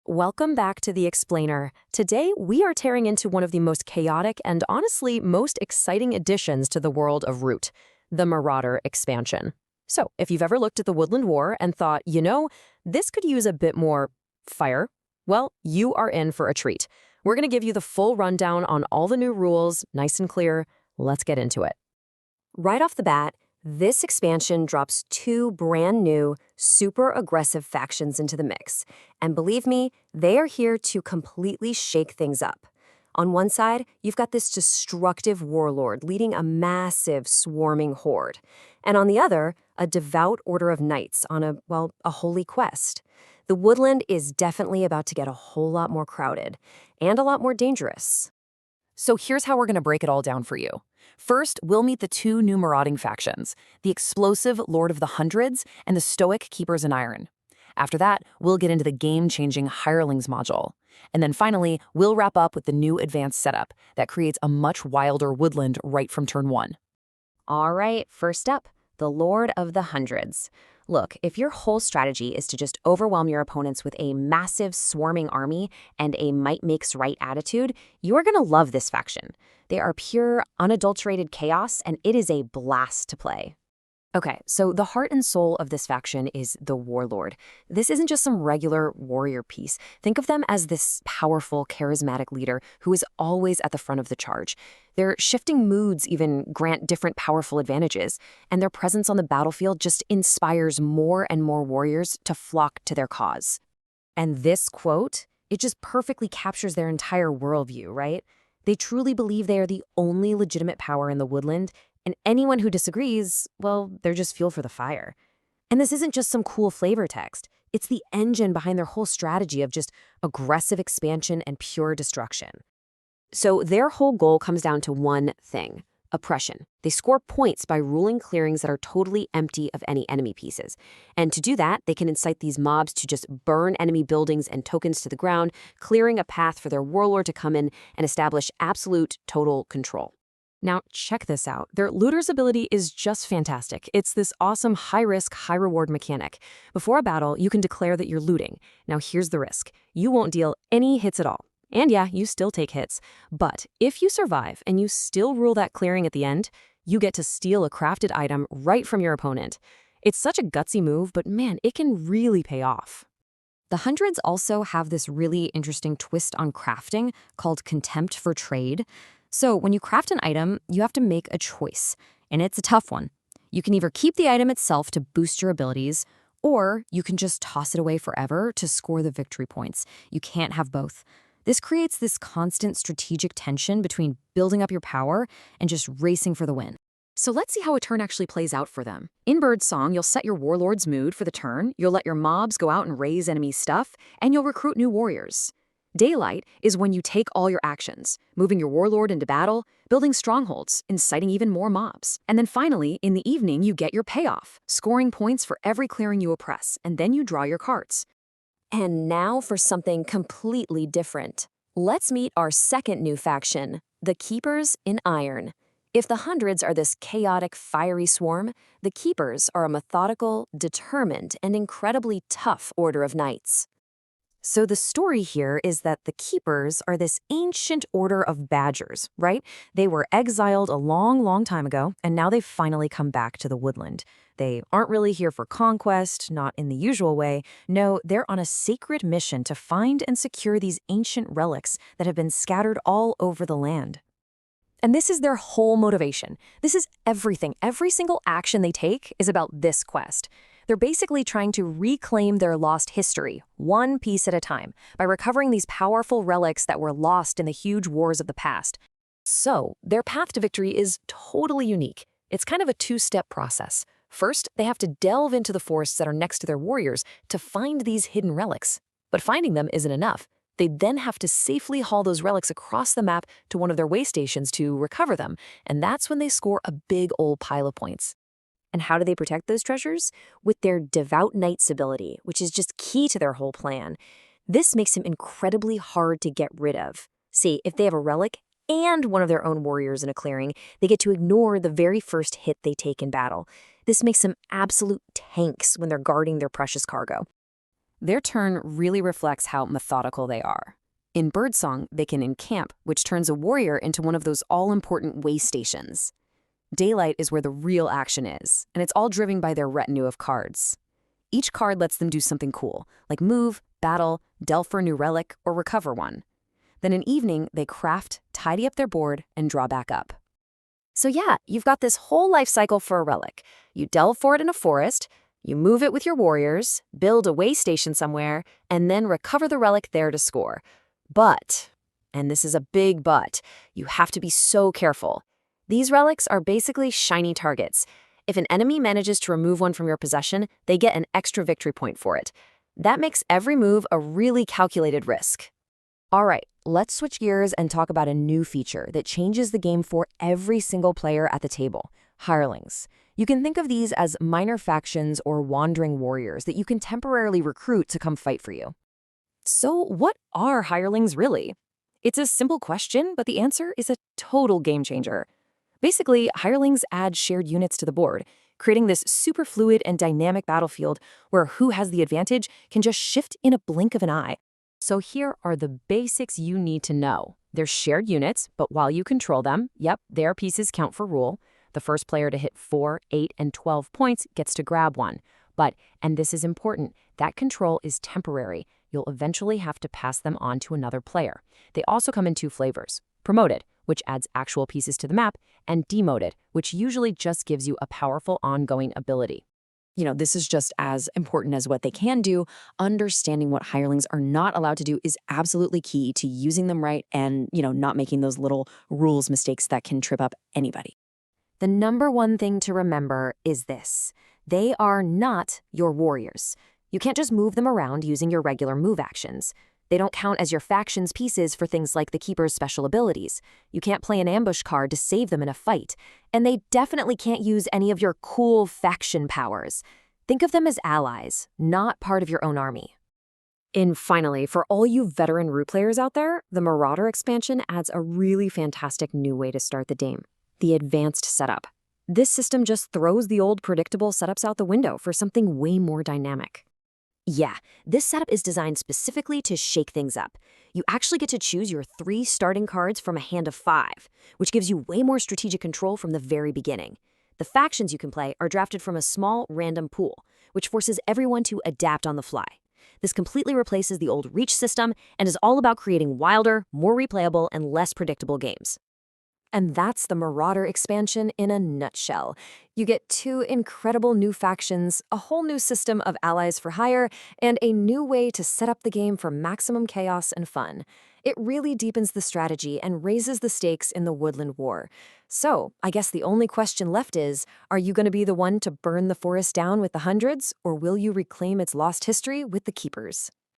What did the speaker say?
welcome back to The Explainer. Today, we are tearing into one of the most chaotic and honestly most exciting additions to the world of Root, the Marauder Expansion. So, if you've ever looked at the Woodland War and thought, this could use a bit more fire, well, you are in for a treat. We're going to give you the full rundown on all the new rules, nice and clear. Let's get into it. Right off the bat, this expansion drops two brand new, super aggressive factions into the mix. And believe me, they are here to completely shake things up. On one side, you've got this destructive warlord leading a massive swarming horde. And on the other, a devout order of knights on a holy quest. The woodland is definitely about to get a whole lot more crowded and a lot more dangerous. So here's how we're going to break it all down for you. First, we'll meet the two new marauding factions, the explosive Lord of the Hundreds and the stoic Keepers in Iron. After that, we'll get into the game-changing Hirelings module. And then finally, we'll wrap up with the new advanced setup that creates a much wilder woodland right from turn 1. All right, first up, the Lord of the Hundreds. Look, if your whole strategy is to just overwhelm your opponents with a massive swarming army and a might makes right attitude, you are going to love this faction. They are pure, unadulterated chaos, and it is a blast to play. Okay, so the heart and soul of this faction is the Warlord. This isn't just some regular warrior piece. Think of them as this powerful, charismatic leader who is always at the front of the charge. Their shifting moods even grant different powerful advantages, and their presence on the battlefield just inspires more and more warriors to flock to their cause. And this quote, it just perfectly captures their entire worldview, right? They truly believe they are the only legitimate power in the woodland, and anyone who disagrees, well, they're just fuel for the fire. And this isn't just some cool flavor text. It's the engine behind their whole strategy of just aggressive expansion and pure destruction. So their whole goal comes down to one thing: oppression. They score points by ruling clearings that are totally empty of any enemy pieces. And to do that, they can incite these mobs to just burn enemy buildings and tokens to the ground, clearing a path for their warlord to come in and establish absolute, total control. Now, check this out. Their looter's ability is just fantastic. It's this awesome high-risk, high-reward mechanic. Before a battle, you can declare that you're looting. Now, here's the risk. You won't deal any hits at all. And yeah, you still take hits. But if you survive and you still rule that clearing at the end, you get to steal a crafted item right from your opponent. It's such a gutsy move, but man, it can really pay off. The Hundreds also have this really interesting twist on crafting called Contempt for Trade. So when you craft an item, you have to make a choice, and it's a tough one. You can either keep the item itself to boost your abilities, or you can just toss it away forever to score the victory points. You can't have both. This creates this constant strategic tension between building up your power and just racing for the win. So let's see how a turn actually plays out for them. In Birdsong, you'll set your warlord's mood for the turn, you'll let your mobs go out and raise enemy stuff, and you'll recruit new warriors. Daylight is when you take all your actions, moving your warlord into battle, building strongholds, inciting even more mobs. And then finally, in the evening, you get your payoff, scoring points for every clearing you oppress, and then you draw your cards. And now for something completely different. Let's meet our second new faction, the Keepers in Iron. If the Hundreds are this chaotic, fiery swarm, the Keepers are a methodical, determined, and incredibly tough order of knights. So the story here is that the Keepers are this ancient order of badgers, right? They were exiled a long, long time ago, and now they've finally come back to the woodland. They aren't really here for conquest, not in the usual way. No, they're on a sacred mission to find and secure these ancient relics that have been scattered all over the land. And this is their whole motivation. This is everything. Every single action they take is about this quest. They're basically trying to reclaim their lost history, one piece at a time, by recovering these powerful relics that were lost in the huge wars of the past. So, their path to victory is totally unique. It's kind of a two-step process. First, they have to delve into the forests that are next to their warriors to find these hidden relics. But finding them isn't enough. They then have to safely haul those relics across the map to one of their way stations to recover them, and that's when they score a big old pile of points. And how do they protect those treasures? With their Devout Knight's ability, which is just key to their whole plan. This makes him incredibly hard to get rid of. See, if they have a relic and one of their own warriors in a clearing, they get to ignore the very first hit they take in battle. This makes them absolute tanks when they're guarding their precious cargo. Their turn really reflects how methodical they are. In Birdsong, they can encamp, which turns a warrior into one of those all-important way stations. Daylight is where the real action is, and it's all driven by their retinue of cards. Each card lets them do something cool, like move, battle, delve for a new relic, or recover one. Then in evening, they craft, tidy up their board, and draw back up. So yeah, you've got this whole life cycle for a relic. You delve for it in a forest, you move it with your warriors, build a way station somewhere, and then recover the relic there to score. But, and this is a big but, you have to be so careful. These relics are basically shiny targets. If an enemy manages to remove one from your possession, they get an extra victory point for it. That makes every move a really calculated risk. All right, let's switch gears and talk about a new feature that changes the game for every single player at the table: Hirelings. You can think of these as minor factions or wandering warriors that you can temporarily recruit to come fight for you. So what are hirelings really? It's a simple question, but the answer is a total game changer. Basically, hirelings add shared units to the board, creating this super fluid and dynamic battlefield where who has the advantage can just shift in a blink of an eye. So here are the basics you need to know. They're shared units, but while you control them, yep, their pieces count for rule. The first player to hit 4, 8, and 12 points gets to grab one. But, and this is important, that control is temporary. You'll eventually have to pass them on to another player. They also come in two flavors: promoted, which adds actual pieces to the map, and demoted, which usually just gives you a powerful ongoing ability. This is just as important as what they can do. Understanding what hirelings are not allowed to do is absolutely key to using them right and, not making those little rules mistakes that can trip up anybody. The number one thing to remember is this: they are not your warriors. You can't just move them around using your regular move actions. They don't count as your faction's pieces for things like the Keeper's special abilities. You can't play an ambush card to save them in a fight. And they definitely can't use any of your cool faction powers. Think of them as allies, not part of your own army. And finally, for all you veteran root players out there, the Marauder expansion adds a really fantastic new way to start the game: the advanced setup. This system just throws the old predictable setups out the window for something way more dynamic. Yeah, this setup is designed specifically to shake things up. You actually get to choose your 3 starting cards from a hand of 5, which gives you way more strategic control from the very beginning. The factions you can play are drafted from a small, random pool, which forces everyone to adapt on the fly. This completely replaces the old reach system and is all about creating wilder, more replayable, and less predictable games. And that's the Marauder expansion in a nutshell. You get 2 incredible new factions, a whole new system of allies for hire, and a new way to set up the game for maximum chaos and fun. It really deepens the strategy and raises the stakes in the woodland war. So, I guess the only question left is, are you going to be the one to burn the forest down with the hundreds, or will you reclaim its lost history with the keepers?